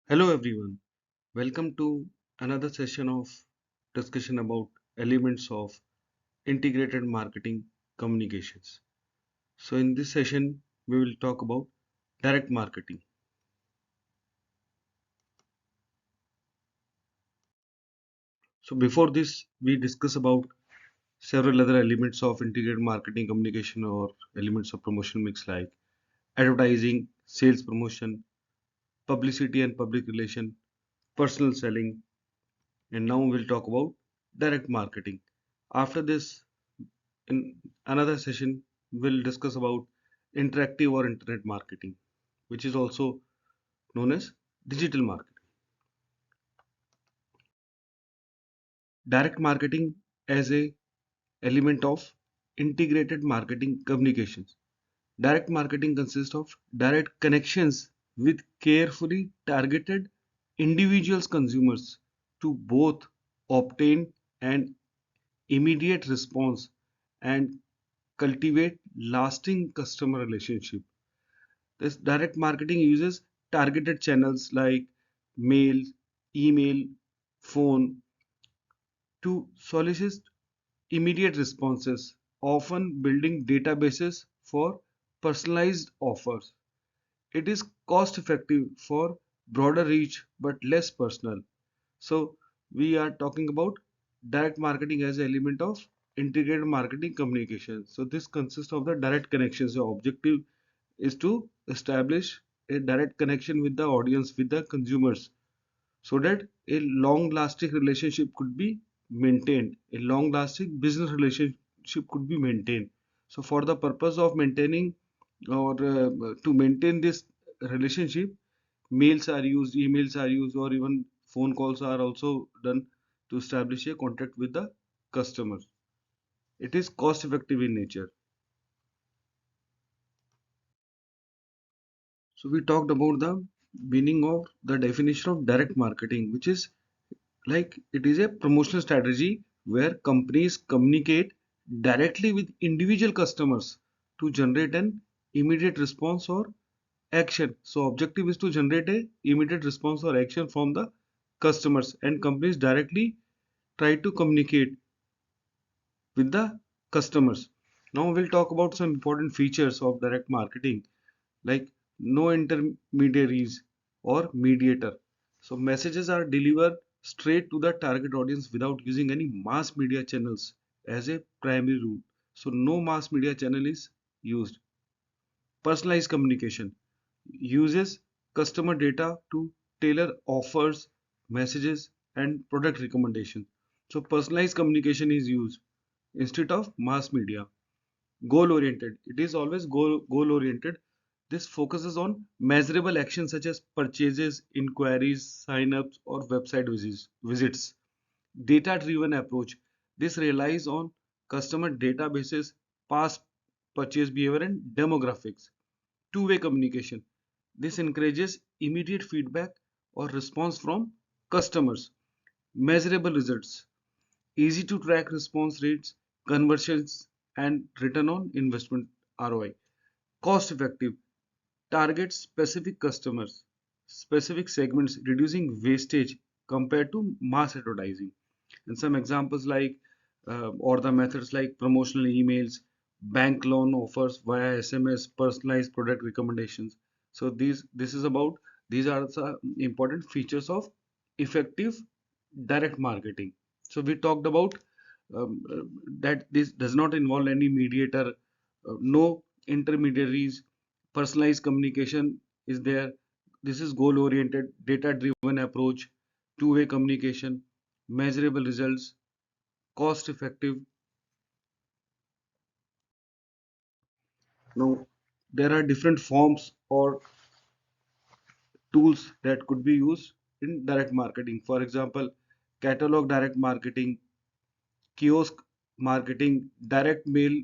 Hello everyone, welcome to another session of discussion about elements of integrated marketing communications. So in this session we will talk about direct marketing. So before this we discuss about several other elements of integrated marketing communication or elements of promotion mix like advertising, sales promotion, publicity and public relation, personal selling, and now we'll talk about direct marketing. After this, in another session, we'll discuss about interactive or internet marketing, which is also known as digital marketing. Direct marketing as a element of integrated marketing communications. Direct marketing consists of direct connections with carefully targeted individuals consumers to both obtain an immediate response and cultivate lasting customer relationship. This direct marketing uses targeted channels like mail, email, phone to solicit immediate responses, often building databases for personalized offers. It is cost effective for broader reach but less personal. So we are talking about direct marketing as an element of integrated marketing communication. So this consists of the direct connections. The objective is to establish a direct connection with the audience, with the consumers, so that a long lasting relationship could be maintained, a long lasting business relationship could be maintained. So for the purpose of maintaining or to maintain this relationship, mails are used, emails are used, or even phone calls are also done to establish a contact with the customers. It is cost effective in nature. So we talked about the meaning of the definition of direct marketing, which is like it is a promotional strategy where companies communicate directly with individual customers to generate an immediate response or action. So objective is to generate a immediate response or action from the customers, and companies directly try to communicate with the customers. Now we'll talk about some important features of direct marketing like no intermediaries or mediator. So messages are delivered straight to the target audience without using any mass media channels as a primary route. So no mass media channel is used. Personalized communication uses customer data to tailor offers, messages, and product recommendations. So personalized communication is used instead of mass media. Goal oriented, it is always goal oriented. This focuses on measurable actions such as purchases, inquiries, sign-ups, or website visits. Data driven approach, this relies on customer databases, past purchase behavior, and demographics. Two-way communication, this encourages immediate feedback or response from customers. Measurable results, easy to track response rates, conversions, and return on investment ROI. Cost effective, targets specific customers, specific segments, reducing wastage compared to mass advertising. And some examples like or the methods like promotional emails, bank loan offers via SMS, personalized product recommendations. So this is about, these are the important features of effective direct marketing. So we talked about that this does not involve any mediator, no intermediaries, personalized communication is there. This is goal oriented, data driven approach, two-way communication, measurable results, cost effective. Now there are different forms or tools that could be used in direct marketing. For example, catalog direct marketing, kiosk marketing, direct mail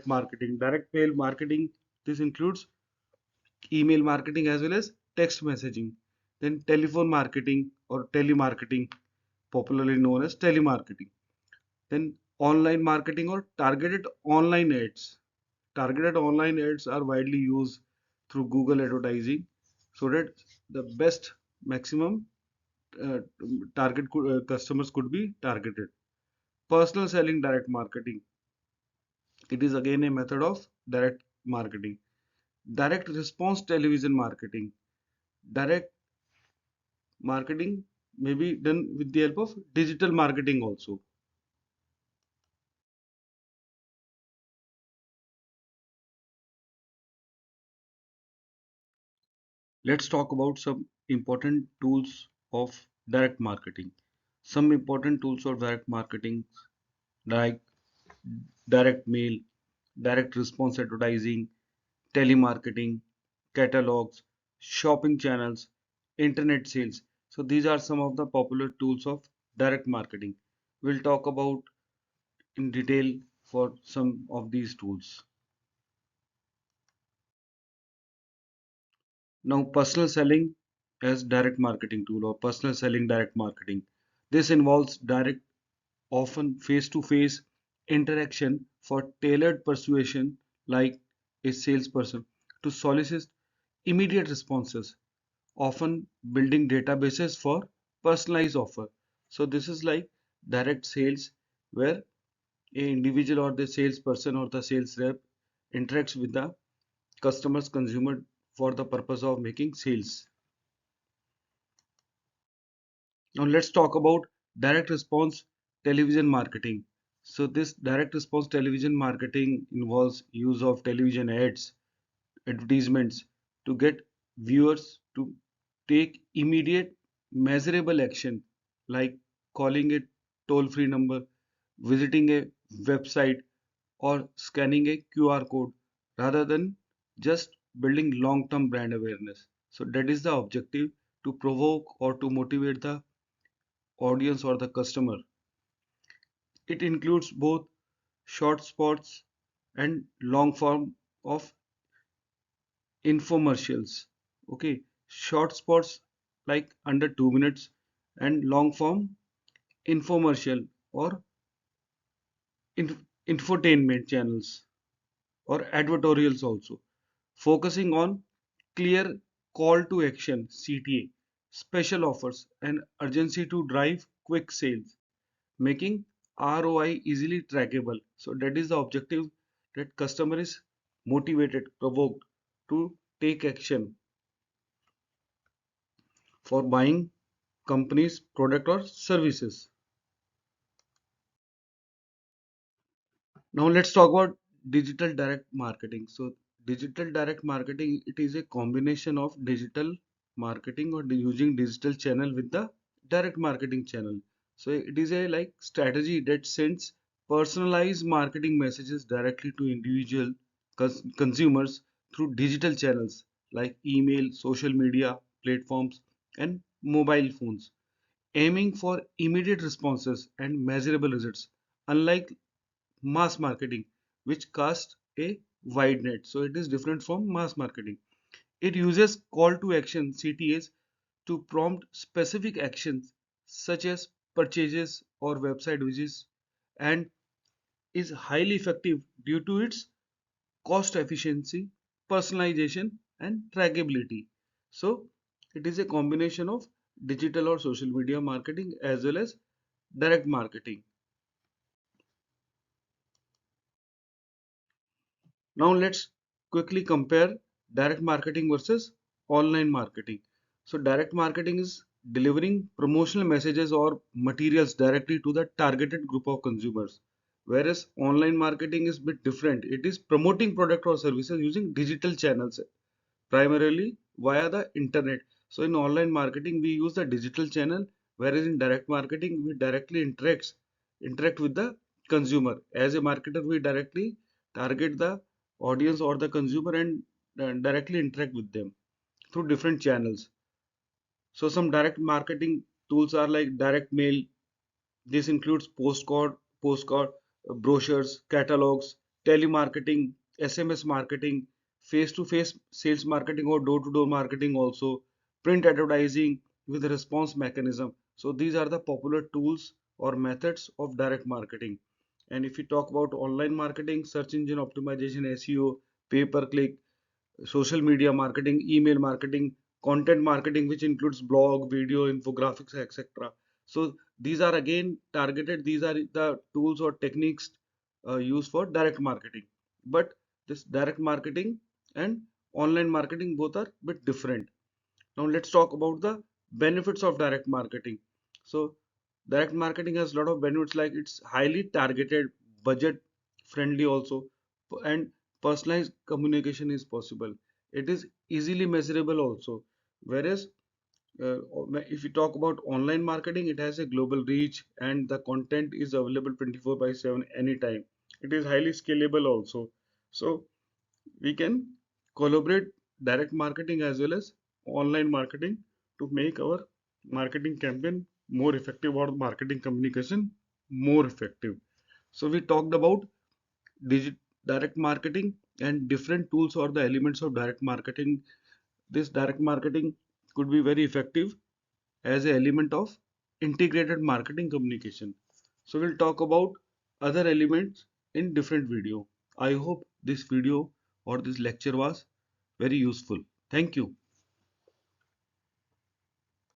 marketing. This includes email marketing as well as text messaging. Then telephone marketing or telemarketing, popularly known as telemarketing. Then online marketing or targeted online ads. Targeted online ads are widely used through Google advertising so that the best maximum uh, customers could be targeted. Personal selling direct marketing. It is again a method of direct marketing. Direct response television marketing. Direct marketing may be done with the help of digital marketing also. Let's talk about some important tools of direct marketing. Some important tools of direct marketing like direct mail, direct response advertising, telemarketing, catalogs, shopping channels, internet sales. So these are some of the popular tools of direct marketing. We'll talk about in detail for some of these tools. Now, personal selling as direct marketing tool or personal selling direct marketing. This involves direct, often face-to-face interaction for tailored persuasion like a salesperson to solicit immediate responses, often building databases for personalized offer. So this is like direct sales where a individual or the salesperson or the sales rep interacts with the customers consumer for the purpose of making sales. Now let's talk about direct response television marketing. So this direct response television marketing involves use of television ads, advertisements to get viewers to take immediate measurable action like calling a toll-free number, visiting a website or scanning a QR code rather than just building long-term brand awareness. So that is the objective, to provoke or to motivate the audience or the customer. It includes both short spots and long form of infomercials. Okay, short spots like under 2 minutes and long form infomercial or infotainment channels or advertorials also, focusing on clear call to action CTA, special offers and urgency to drive quick sales, making ROI easily trackable. So that is the objective, that customer is motivated, provoked to take action for buying company's product or services. Now let's talk about digital direct marketing. So digital direct marketing, it is a combination of digital marketing or using digital channel with the direct marketing channel. So it is a like strategy that sends personalized marketing messages directly to individual consumers through digital channels like email, social media platforms and mobile phones, aiming for immediate responses and measurable results. Unlike mass marketing, which casts a wide net. So it is different from mass marketing. It uses call to action CTAs to prompt specific actions such as purchases or website visits, and is highly effective due to its cost efficiency, personalization and trackability. So it is a combination of digital or social media marketing as well as direct marketing. Now let's quickly compare direct marketing versus online marketing. So direct marketing is delivering promotional messages or materials directly to the targeted group of consumers. Whereas online marketing is a bit different. It is promoting product or services using digital channels, primarily via the internet. So in online marketing, we use the digital channel, whereas in direct marketing, we directly interact with the consumer. As a marketer, we directly target the audience or the consumer and directly interact with them through different channels. So some direct marketing tools are like direct mail. This includes brochures, catalogs, telemarketing, SMS marketing, face-to-face sales marketing or door-to-door marketing also, print advertising with a response mechanism. So these are the popular tools or methods of direct marketing. And if you talk about online marketing, search engine optimization, SEO, pay per click, social media marketing, email marketing, content marketing, which includes blog, video, infographics, etc. So these are again targeted. These are the tools or techniques used for direct marketing. But this direct marketing and online marketing both are a bit different. Now let's talk about the benefits of direct marketing. So direct marketing has a lot of benefits, like it's highly targeted, budget friendly also, and personalized communication is possible. It is easily measurable also. Whereas if you talk about online marketing, it has a global reach and the content is available 24 by 7 anytime. It is highly scalable also. So we can collaborate direct marketing as well as online marketing to make our marketing campaign more effective or marketing communication more effective. So we talked about digit direct marketing and different tools or the elements of direct marketing. This direct marketing could be very effective as an element of integrated marketing communication. So we'll talk about other elements in different video. I hope this video or this lecture was very useful. Thank you.